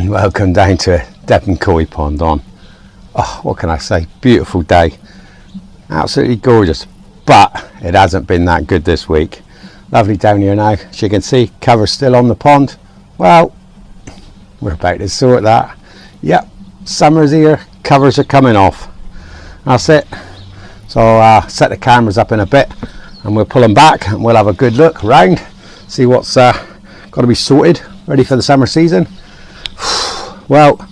and welcome down to Devon Koi Pond on, oh, what can I say, beautiful day, absolutely gorgeous, but it hasn't been that good this week. Lovely down here now, as you can see, cover's still on the pond. Well, we're about to sort that. Yep, summer's here, covers are coming off. That's it. So I'll set the cameras up in a bit and we'll pull them back and we'll have a good look around, see what's got to be sorted, ready for the summer season. Well,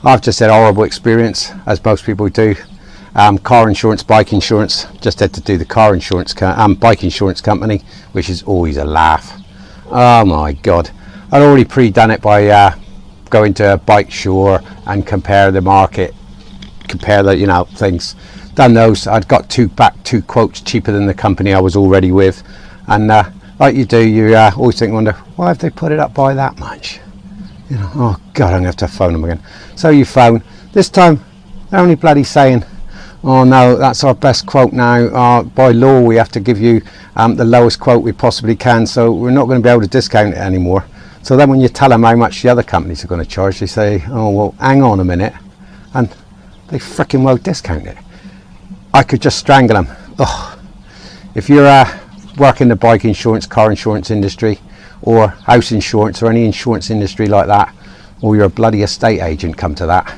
I've just had a horrible experience, as most people do. Car insurance, bike insurance, just had to do the car insurance, bike insurance company, which is always a laugh. Oh my God. I'd already pre-done it by going to a bike shore and compare the market, compare the, things. Done those. I'd got two quotes cheaper than the company I was already with. And like you do, you always wonder, why have they put it up by that much? Oh God, I'm gonna have to phone them again. So you phone. This time they're only bloody saying, oh no, that's our best quote now. By law we have to give you the lowest quote we possibly can, so we're not going to be able to discount it anymore. So then when you tell them how much the other companies are going to charge, they say, oh well, hang on a minute, and they freaking well discount it. I could just strangle them. Oh, if you're working the bike insurance, car insurance industry, or house insurance, or any insurance industry like that, or you're a bloody estate agent, come to that,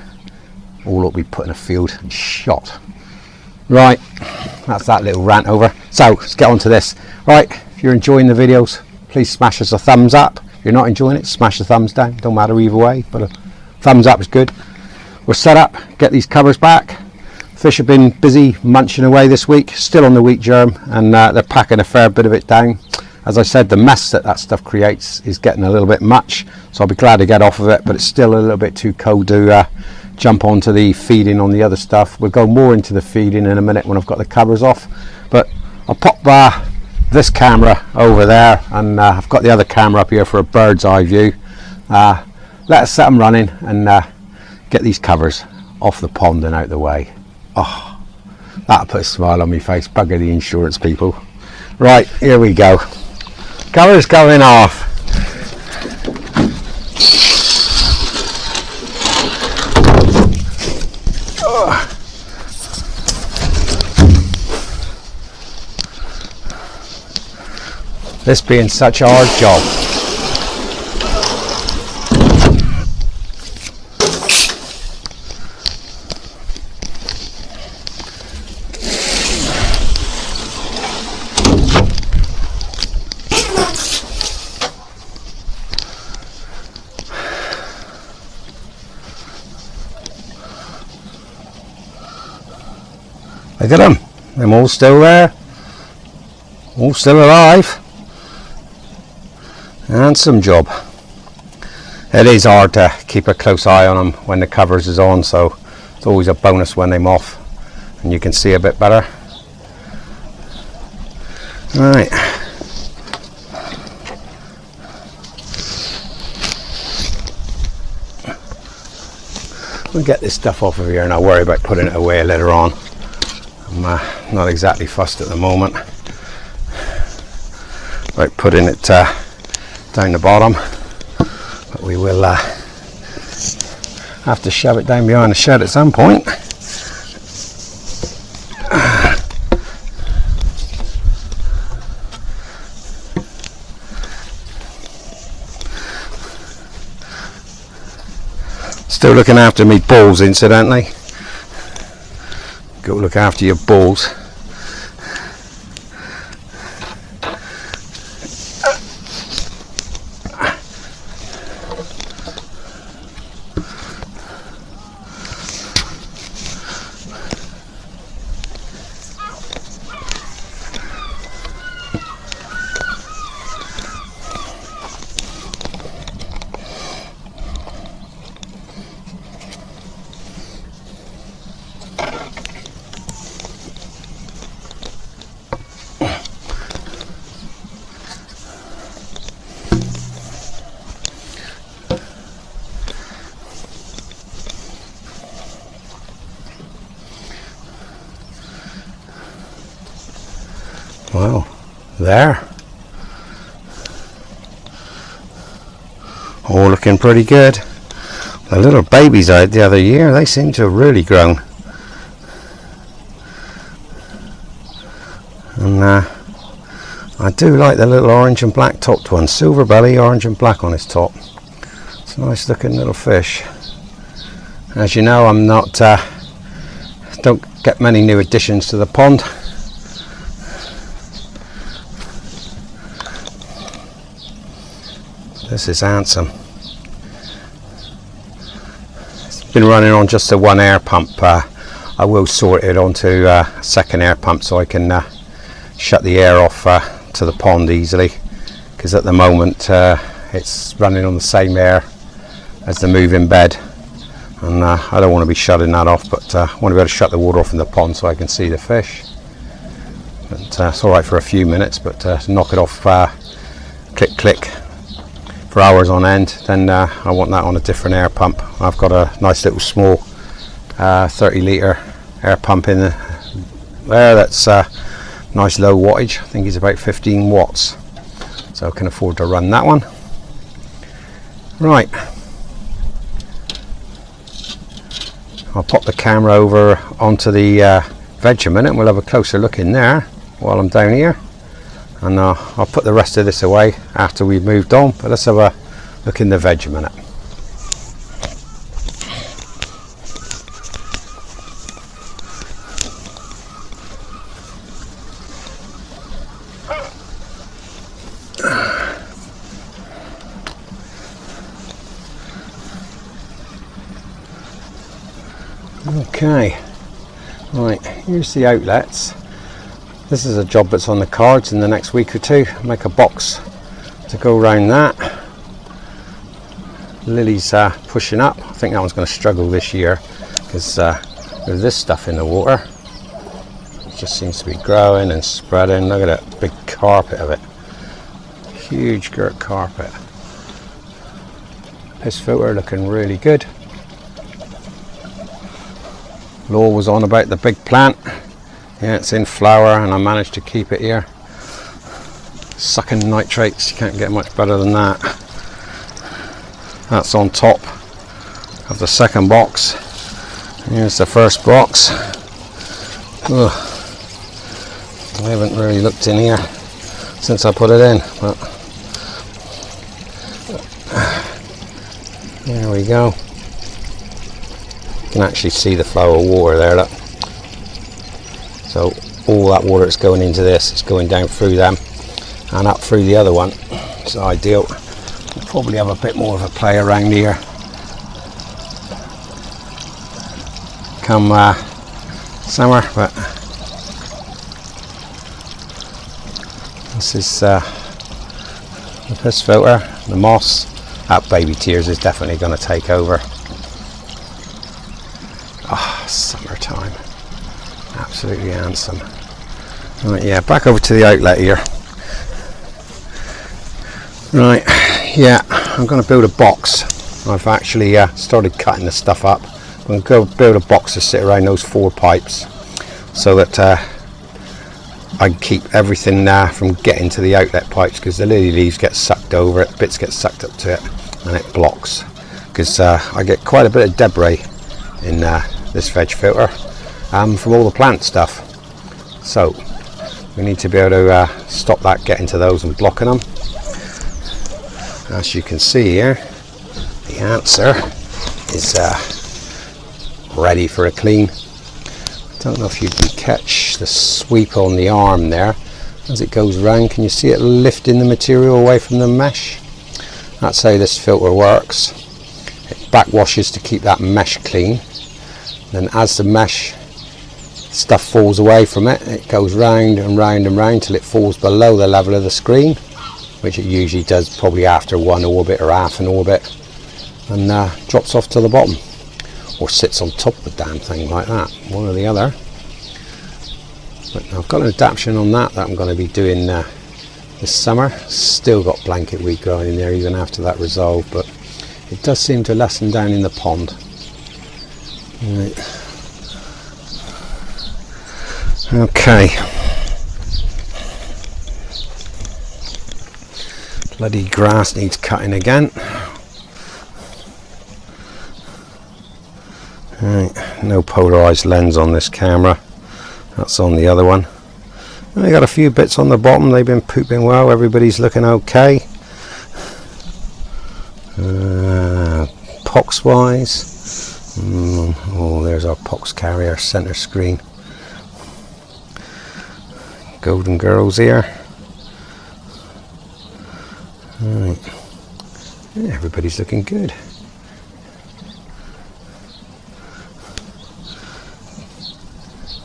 all will be put in a field and shot. Right, that's that little rant over. So let's get on to this. Right, if you're enjoying the videos, please smash us a thumbs up. If you're not enjoying it, smash the thumbs down. Don't matter either way, but a thumbs up is good. We're set up, get these covers back. Fish have been busy munching away this week, still on the wheat germ, and they're packing a fair bit of it down. As I said, the mess that stuff creates is getting a little bit much, so I'll be glad to get off of it, but it's still a little bit too cold to jump onto the feeding on the other stuff. We'll go more into the feeding in a minute when I've got the covers off, but I'll pop this camera over there, and I've got the other camera up here for a bird's eye view. Let us set them running and get these covers off the pond and out the way. Oh, that'll put a smile on my face, bugger the insurance people. Right, here we go. Covers going off. This being such a hard job. Look at them, they're all still there, all still alive. Handsome job. It is hard to keep a close eye on them when the covers is on, so it's always a bonus when they're off and you can see a bit better. Right. We'll get this stuff off of here and I'll worry about putting it away later on. I'm not exactly fussed at the moment about putting it down the bottom, but we will have to shove it down behind the shed at some point. Still looking after me balls, incidentally. Go look after your balls. Well, there. All looking pretty good. The little babies out the other year, they seem to have really grown. And I do like the little orange and black topped one. Silver belly, orange and black on his top. It's a nice looking little fish. As you know, I'm not don't get many new additions to the pond. This is handsome. It's been running on just a one air pump. I will sort it onto a second air pump so I can shut the air off to the pond easily, because at the moment it's running on the same air as the moving bed, and I don't want to be shutting that off, but I want to be able to shut the water off in the pond so I can see the fish. But it's alright for a few minutes, but to knock it off click click for hours on end, then I want that on a different air pump. I've got a nice little small 30 litre air pump in there that's nice low wattage. I think it's about 15 watts, so I can afford to run that one. Right, I'll pop the camera over onto the veg a minute and we'll have a closer look in there while I'm down here, and I'll put the rest of this away after we've moved on, but let's have a look in the veg a minute. Okay, right, here's the outlets. This is a job that's on the cards in the next week or two. Make a box to go around that. Lily's pushing up. I think that one's going to struggle this year because with this stuff in the water, it just seems to be growing and spreading. Look at that big carpet of it. Huge girt carpet. Piss filter looking really good. Law was on about the big plant. Yeah, it's in flower and I managed to keep it here. Sucking nitrates, you can't get much better than that. That's on top of the second box. Here's the first box. Ugh. I haven't really looked in here since I put it in, but there we go. You can actually see the flow of water there, look. So all that water that's going into this is going down through them and up through the other one. It's ideal. We'll probably have a bit more of a play around here come summer, but this is the piss filter, the moss. That baby tears is definitely going to take over. Ah, summertime. Absolutely handsome. Right, yeah, back over to the outlet here. Right, yeah, I'm going to build a box. I've actually started cutting the stuff up. I'm going to go build a box to sit around those 4 pipes so that I can keep everything from getting to the outlet pipes, because the lily leaves get sucked over it, bits get sucked up to it, and it blocks. Because I get quite a bit of debris in this veg filter from all the plant stuff, so we need to be able to stop that getting to those and blocking them. As you can see here, the answer is ready for a clean. Don't know if you can catch the sweep on the arm there as it goes round. Can you see it lifting the material away from the mesh? That's how this filter works. It backwashes to keep that mesh clean. Then as the mesh stuff falls away from it, it goes round and round and round till it falls below the level of the screen, which it usually does probably after one orbit or half an orbit, and drops off to the bottom, or sits on top of the damn thing like that, one or the other. But I've got an adaptation on that I'm going to be doing this summer. Still got blanket weed growing in there even after that resolved, but it does seem to lessen down in the pond. Right. Okay. Bloody grass needs cutting again. Right, no polarized lens on this camera, that's on the other one. I got a few bits on the bottom, they've been pooping well, everybody's looking okay. Pox wise, oh, there's our pox carrier center screen. Golden girls here. Right. Yeah, everybody's looking good.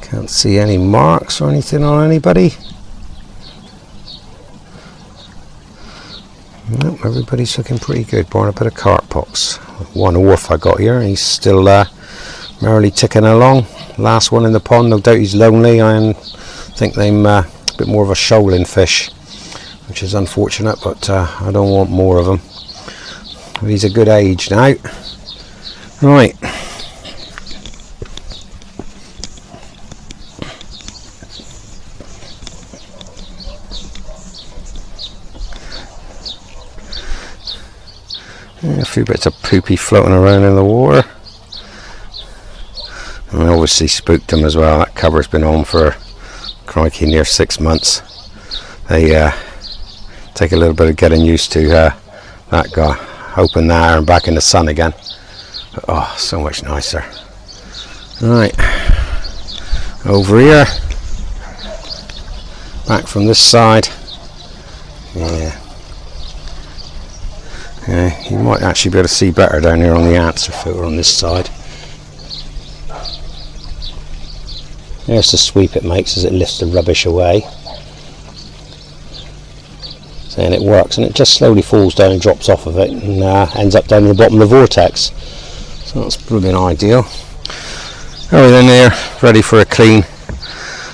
Can't see any marks or anything on anybody. Nope, everybody's looking pretty good. Born a bit of cart pox. One wolf I got here, he's still merrily ticking along. Last one in the pond, no doubt he's lonely. I think they're a bit more of a shoaling fish, which is unfortunate, but I don't want more of them. But he's a good age now. Right. A few bits of poopy floating around in the water. And I obviously spooked them as well. That cover's been on for, crikey, near 6 months. They take a little bit of getting used to that guy. Open there and back in the sun again. But, oh, so much nicer. Right, over here. Back from this side. Yeah. Yeah, you might actually be able to see better down here on the answer filter on this side. There's the sweep it makes as it lifts the rubbish away. And it works, and it just slowly falls down and drops off of it and ends up down in the bottom of the vortex. So that's brilliant ideal. Everything there ready for a clean.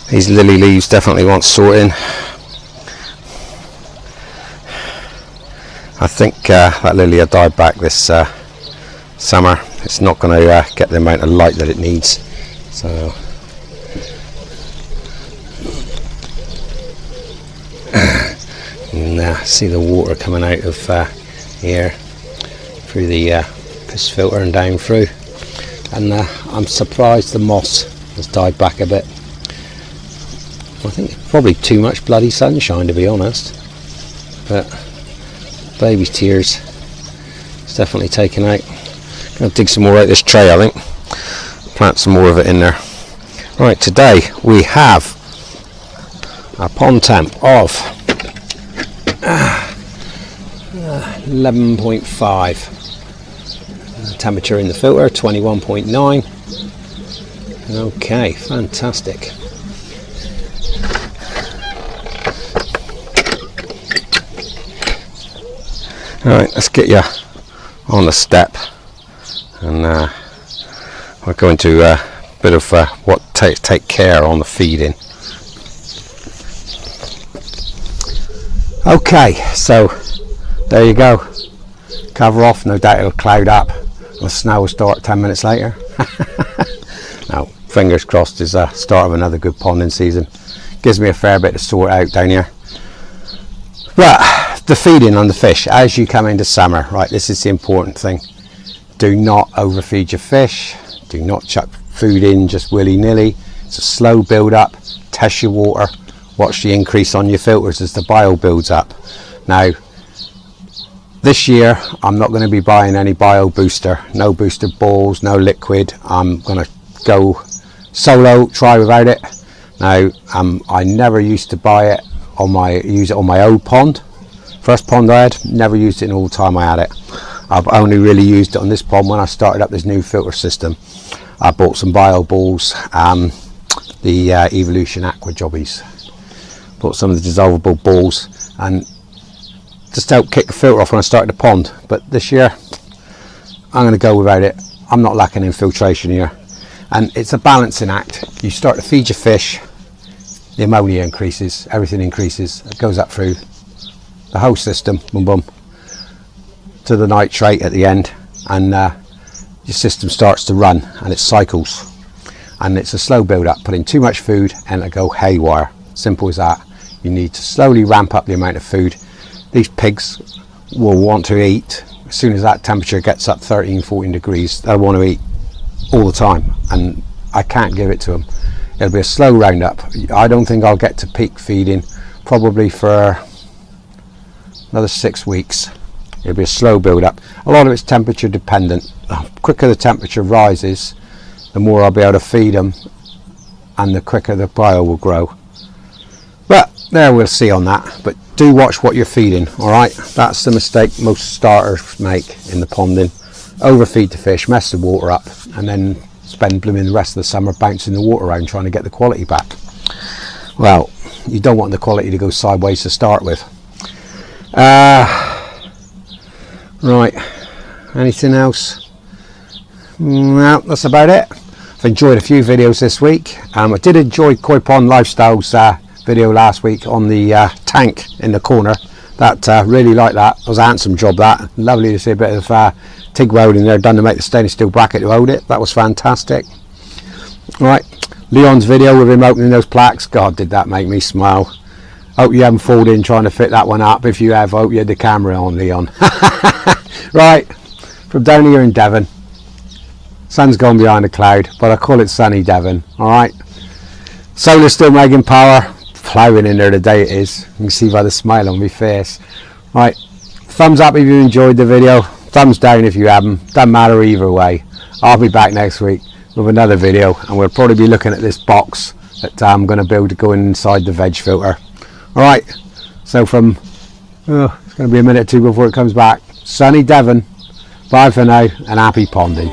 These lily leaves definitely want sorting. I think that lily will die back this summer. It's not going to get the amount of light that it needs. So you can see the water coming out of here through the piss filter and down through. And I'm surprised the moss has died back a bit. I think probably too much bloody sunshine, to be honest. But baby's tears, it's definitely taken out. Gonna dig some more out this tray, I think. Plant some more of it in there. Right, today we have a pond temp of 11.5. Temperature in the filter 21.9. Okay, fantastic. Alright, let's get you on the step, and we're going to a bit of what take care on the feeding. Okay, so there you go. Cover off, no doubt it'll cloud up. The snow will start 10 minutes later. Now, fingers crossed, is the start of another good ponding season. Gives me a fair bit to sort out down here. But the feeding on the fish as you come into summer, right, this is the important thing. Do not overfeed your fish. Do not chuck food in just willy-nilly. It's a slow build up. Test your water. Watch the increase on your filters as the bio builds up. Now, this year I'm not going to be buying any bio booster, no booster balls, no liquid. I'm going to go solo, try without it. Now, I never used to buy it use it on my old pond. First pond I had, never used it in all the time I had it. I've only really used it on this pond when I started up this new filter system. I bought some bio balls, the Evolution Aqua Jobbies. Bought some of the dissolvable balls and just to help kick the filter off when I started the pond. But this year I'm going to go without it. I'm not lacking in filtration here, and it's a balancing act. You start to feed your fish, the ammonia increases, everything increases, it goes up through the whole system, boom boom, to the nitrate at the end, and your system starts to run and it cycles, and it's a slow build up. Put in too much food and it'll go haywire. Simple as that. You need to slowly ramp up the amount of food. These pigs will want to eat as soon as that temperature gets up 13-14 degrees. They'll want to eat all the time, and I can't give it to them. It'll be a slow roundup. I don't think I'll get to peak feeding probably for another 6 weeks. It'll be a slow build up. A lot of it's temperature dependent. The quicker the temperature rises, the more I'll be able to feed them, and the quicker the bile will grow. But there, we'll see on that. But do watch what you're feeding, alright? That's the mistake most starters make in the ponding. Overfeed the fish, mess the water up, and then spend blooming the rest of the summer bouncing the water around trying to get the quality back. Well, you don't want the quality to go sideways to start with. Right, anything else? No, that's about it. I've enjoyed a few videos this week. I did enjoy Koi Pond Lifestyles video last week on the tank in the corner. That really like that. It was a handsome job, that. Lovely to see a bit of TIG welding there done to make the stainless steel bracket to hold it. That was fantastic. Right, Leon's video with him opening those plaques. God, did that make me smile. Hope you haven't fallen in trying to fit that one up. If you have, hope you had the camera on, Leon. Right, from down here in Devon. Sun's gone behind a cloud, but I call it sunny Devon. Alright, solar's still making power. Ploughing in there the day it is. You can see by the smile on my face. Right, thumbs up if you enjoyed the video. Thumbs down if you haven't. Doesn't matter either way. I'll be back next week with another video, and we'll probably be looking at this box that I'm going to build to go inside the veg filter. Alright, so from, it's going to be a minute or two before it comes back. Sunny Devon, bye for now, and happy ponding.